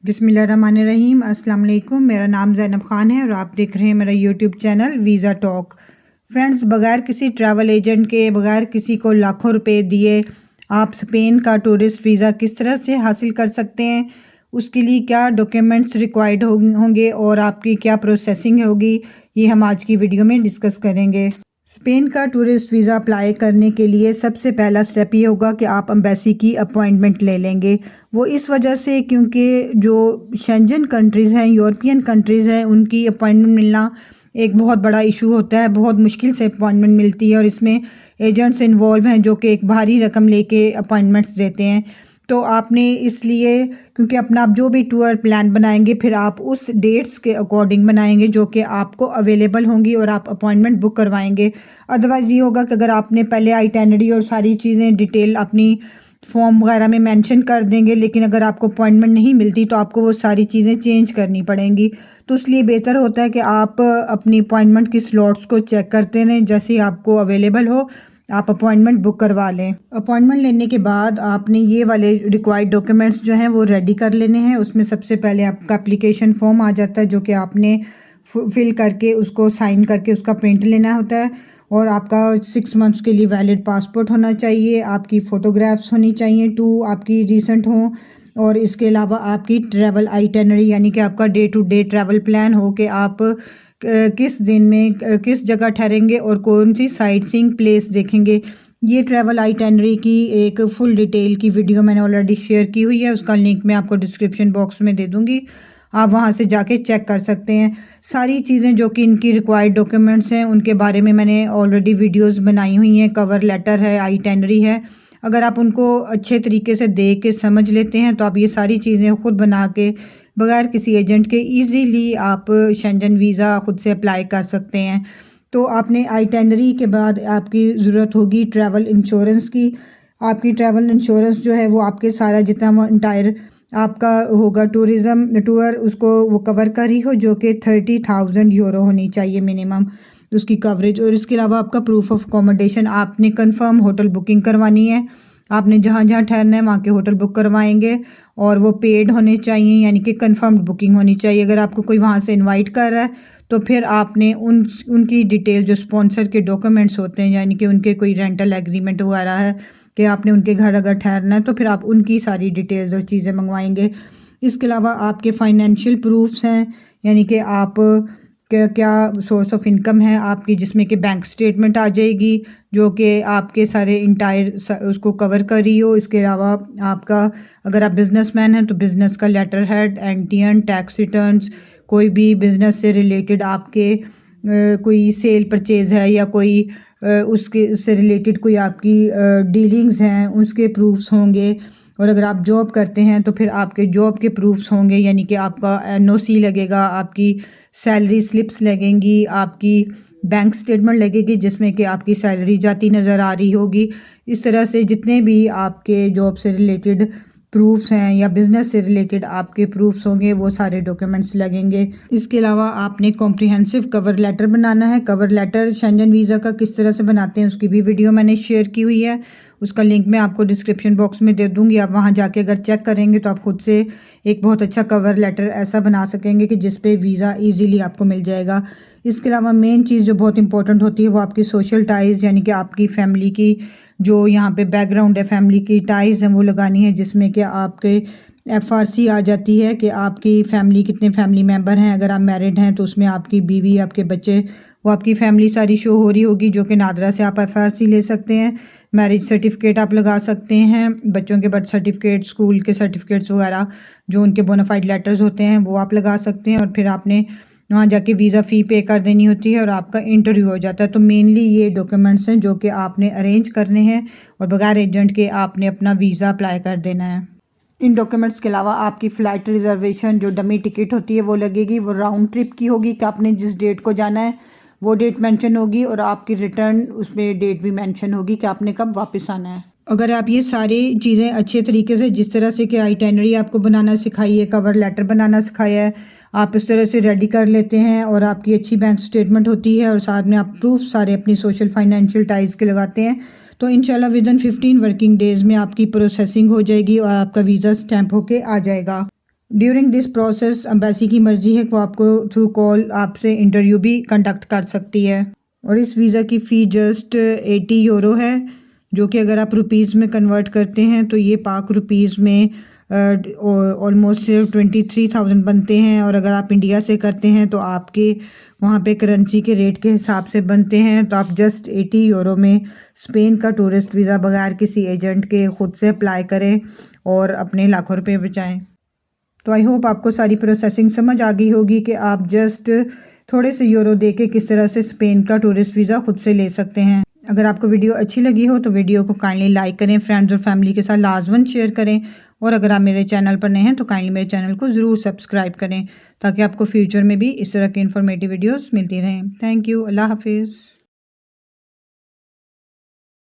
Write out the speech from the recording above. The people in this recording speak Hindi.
बिस्मिल्लाहिर्रहमानिर्रहीम। अस्सलाम वालेकुम। मेरा नाम ज़ैनब ख़ान है और आप देख रहे हैं मेरा YouTube channel visa talk. Friends, बगैर किसी ट्रैवल एजेंट के, बगैर किसी को लाखों रुपए दिए आप स्पेन का टूरिस्ट वीज़ा किस तरह से हासिल कर सकते हैं, उसके लिए क्या डॉक्यूमेंट्स रिक्वायर्ड होंगे और आपकी क्या प्रोसेसिंग होगी, ये हम आज की वीडियो में डिस्कस करेंगे। स्पेन का टूरिस्ट वीज़ा अप्लाई करने के लिए सबसे पहला स्टेप ये होगा कि आप एम्बेसी की अपॉइंटमेंट ले लेंगे। वो इस वजह से क्योंकि जो शेंजन कंट्रीज़ हैं, यूरोपियन कंट्रीज़ हैं, उनकी अपॉइंटमेंट मिलना एक बहुत बड़ा इशू होता है। बहुत मुश्किल से अपॉइंटमेंट मिलती है और इसमें एजेंट्स इन्वॉल्व हैं जो कि एक भारी रकम लेके अपॉइंटमेंट्स देते हैं। तो आपने इसलिए, क्योंकि अपना आप जो भी टूर प्लान बनाएंगे फिर आप उस डेट्स के अकॉर्डिंग बनाएंगे जो कि आपको अवेलेबल होंगी और आप अपॉइंटमेंट बुक करवाएंगे। अदरवाइज़ ये होगा कि अगर आपने पहले आइटनरी और सारी चीज़ें डिटेल अपनी फॉर्म वगैरह में मेंशन कर देंगे, लेकिन अगर आपको अपॉइंटमेंट नहीं मिलती तो आपको वो सारी चीज़ें चेंज करनी पड़ेंगी। तो इसलिए बेहतर होता है कि आप अपनी अपॉइंटमेंट की स्लॉट्स को चेक करते रहें, जैसे ही आपको अवेलेबल हो आप अपॉइंटमेंट बुक करवा लें। अपॉइंटमेंट लेने के बाद आपने ये वाले रिक्वायर्ड डॉक्यूमेंट्स जो हैं वो रेडी कर लेने हैं। उसमें सबसे पहले आपका एप्लीकेशन फॉर्म आ जाता है जो कि आपने फिल करके उसको साइन करके उसका प्रिंट लेना होता है, और आपका 6 मंथ्स के लिए वैलिड पासपोर्ट होना चाहिए। आपकी फ़ोटोग्राफ्स होनी चाहिए, 2 आपकी रीसेंट हों, और इसके अलावा आपकी ट्रैवल आइटनरी यानी कि आपका day to day travel plan हो कि आप किस दिन में किस जगह ठहरेंगे और कौन सी साइट सीइंग प्लेस देखेंगे। ये ट्रैवल आइटनरी की एक फुल डिटेल की वीडियो मैंने ऑलरेडी शेयर की हुई है, उसका लिंक मैं आपको डिस्क्रिप्शन बॉक्स में दे दूँगी, आप वहाँ से जाके चेक कर सकते हैं। सारी चीज़ें जो कि इनकी रिक्वायर्ड डॉक्यूमेंट्स हैं उनके बारे में मैंने ऑलरेडी वीडियोस बनाई हुई हैं। कवर लेटर है, आइटनरी है। अगर आप उनको अच्छे तरीके से देख के समझ लेते हैं तो आप ये सारी चीज़ें ख़ुद बना के बगैर किसी एजेंट के इजीली आप शेंजन वीज़ा ख़ुद से अप्लाई कर सकते हैं। तो आपने आइटनरी के बाद आपकी ज़रूरत होगी ट्रैवल इंश्योरेंस की। आपकी ट्रैवल इंश्योरेंस जो है वो आपके सारा जितना वो इंटायर आपका होगा टूरिज़्म टूर उसको वो कवर करी हो, जो कि 30,000 यूरो होनी चाहिए मिनिमम उसकी कवरेज। और इसके अलावा आपका प्रूफ ऑफ अकोमोडेशन, आपने कंफर्म होटल बुकिंग करवानी है। आपने जहाँ जहाँ ठहरना है वहाँ के होटल बुक करवाएंगे और वो पेड होने चाहिए, यानी कि कंफर्म्ड बुकिंग होनी चाहिए। अगर आपको कोई वहाँ से इनवाइट कर रहा है तो फिर आपने उनकी डिटेल जो स्पॉन्सर के डॉक्यूमेंट्स होते हैं, यानी कि उनके कोई रेंटल एग्रीमेंट वगैरह है कि आपने उनके घर अगर ठहरना है तो फिर आप उनकी सारी डिटेल्स और चीज़ें मंगवाएंगे। इसके अलावा आपके फाइनेंशियल प्रूफ्स हैं, यानी कि आप क्या क्या सोर्स ऑफ इनकम है आपकी, जिसमें कि बैंक स्टेटमेंट आ जाएगी जो कि आपके सारे इंटायर उसको कवर कर रही हो। इसके अलावा आपका, अगर आप बिजनेसमैन हैं तो बिज़नेस का letter head, NTN, tax returns, कोई भी बिज़नेस से रिलेटेड आपके कोई सेल परचेज़ है या कोई उसके उससे रिलेटेड कोई आपकी डीलिंग्स हैं उसके प्रूफ्स होंगे। और अगर आप जॉब करते हैं तो फिर आपके जॉब के प्रूफ्स होंगे, यानी कि आपका एनओसी लगेगा, आपकी सैलरी स्लिप्स लगेंगी, आपकी बैंक स्टेटमेंट लगेगी जिसमें कि आपकी सैलरी जाती नज़र आ रही होगी। इस तरह से जितने भी आपके जॉब से रिलेटेड प्रूफ्स हैं या बिज़नेस से रिलेटेड आपके प्रूफ्स होंगे वो सारे डॉक्यूमेंट्स लगेंगे। इसके अलावा आपने कॉम्प्रिहेंसिव कवर लेटर बनाना है। कवर लेटर शेंजन वीज़ा का किस तरह से बनाते हैं उसकी भी वीडियो मैंने शेयर की हुई है, उसका लिंक मैं आपको डिस्क्रिप्शन बॉक्स में दे दूँगी। आप वहाँ जाके अगर चेक करेंगे तो आप ख़ुद से एक बहुत अच्छा कवर लेटर ऐसा बना सकेंगे कि जिस पे वीज़ा ईज़िली आपको मिल जाएगा। इसके अलावा मेन चीज़ जो बहुत इंपॉर्टेंट होती है वो आपकी सोशल टाइज़, यानी कि आपकी फ़ैमिली की जो यहाँ पे बैकग्राउंड है, फैमिली की टाइज़ हैं वो लगानी है, जिसमें कि आपके एफआरसी आ जाती है कि आपकी फ़ैमिली कितने फैमिली मेम्बर हैं। अगर आप मैरिड हैं तो उसमें आपकी बीवी, आपके बच्चे, वो आपकी फ़ैमिली सारी शो हो रही होगी, जो कि नादरा से आप एफआरसी ले सकते हैं। मैरिज सर्टिफिकेट आप लगा सकते हैं, बच्चों के बर्थ सर्टिफिकेट, स्कूल के सर्टिफिकेट्स वगैरह जो उनके बोनाफाइड लेटर्स होते हैं वो आप लगा सकते हैं। और फिर आपने वहाँ जाके वीज़ा फ़ी पे कर देनी होती है और आपका इंटरव्यू हो जाता है। तो मेनली ये डॉक्यूमेंट्स हैं जो कि आपने अरेंज करने हैं और बगैर एजेंट के आपने अपना वीज़ा अप्लाई कर देना है। इन डॉक्यूमेंट्स के अलावा आपकी फ़्लाइट रिज़र्वेशन जो डमी टिकट होती है वो लगेगी, वो राउंड ट्रिप की होगी कि आपने जिस डेट को जाना है वो डेट मेंशन होगी, और आपकी रिटर्न उसमें डेट भी मेंशन होगी कि आपने कब वापस आना है। अगर आप ये सारी चीज़ें अच्छे तरीके से, जिस तरह से कि आइटनरी आपको बनाना सिखाई है, कवर लेटर बनाना सिखाया है, आप इस तरह से रेडी कर लेते हैं और आपकी अच्छी बैंक स्टेटमेंट होती है और साथ में आप प्रूफ सारे अपनी सोशल फाइनेंशियल टाइज़ के लगाते हैं, तो इंशाल्लाह विदिन 15 वर्किंग डेज़ में आपकी प्रोसेसिंग हो जाएगी और आपका वीज़ा स्टैंप होके आ जाएगा। ड्यूरिंग दिस प्रोसेस एम्बेसी की मर्ज़ी है कि वो आपको थ्रू कॉल आपसे इंटरव्यू भी कंडक्ट कर सकती है। और इस वीज़ा की फ़ी जस्ट 80 यूरो है, जो कि अगर आप रुपीज़ में कन्वर्ट करते हैं तो ये पाक रुपीज़ में ऑलमोस्ट 23,000 बनते हैं। और अगर आप इंडिया से करते हैं तो आपके वहाँ पे करेंसी के रेट के हिसाब से बनते हैं। तो आप जस्ट 80 यूरो में स्पेन का टूरिस्ट वीज़ा बगैर किसी एजेंट के ख़ुद से अप्लाई करें और अपने लाखों रुपए बचाएं। तो आई होप आपको सारी प्रोसेसिंग समझ आ गई होगी कि आप जस्ट थोड़े से यूरो दे के किस तरह से स्पेन का टूरिस्ट वीज़ा खुद से ले सकते हैं। अगर आपको वीडियो अच्छी लगी हो तो वीडियो को काइंडली लाइक करें, फ्रेंड्स और फैमिली के साथ लाजमन शेयर करें। और अगर आप मेरे चैनल पर नए हैं तो काइंडली मेरे चैनल को ज़रूर सब्सक्राइब करें ताकि आपको फ्यूचर में भी इस तरह की इन्फॉर्मेटिव वीडियोस मिलती रहें। Thank you. अल्लाह हाफिज़।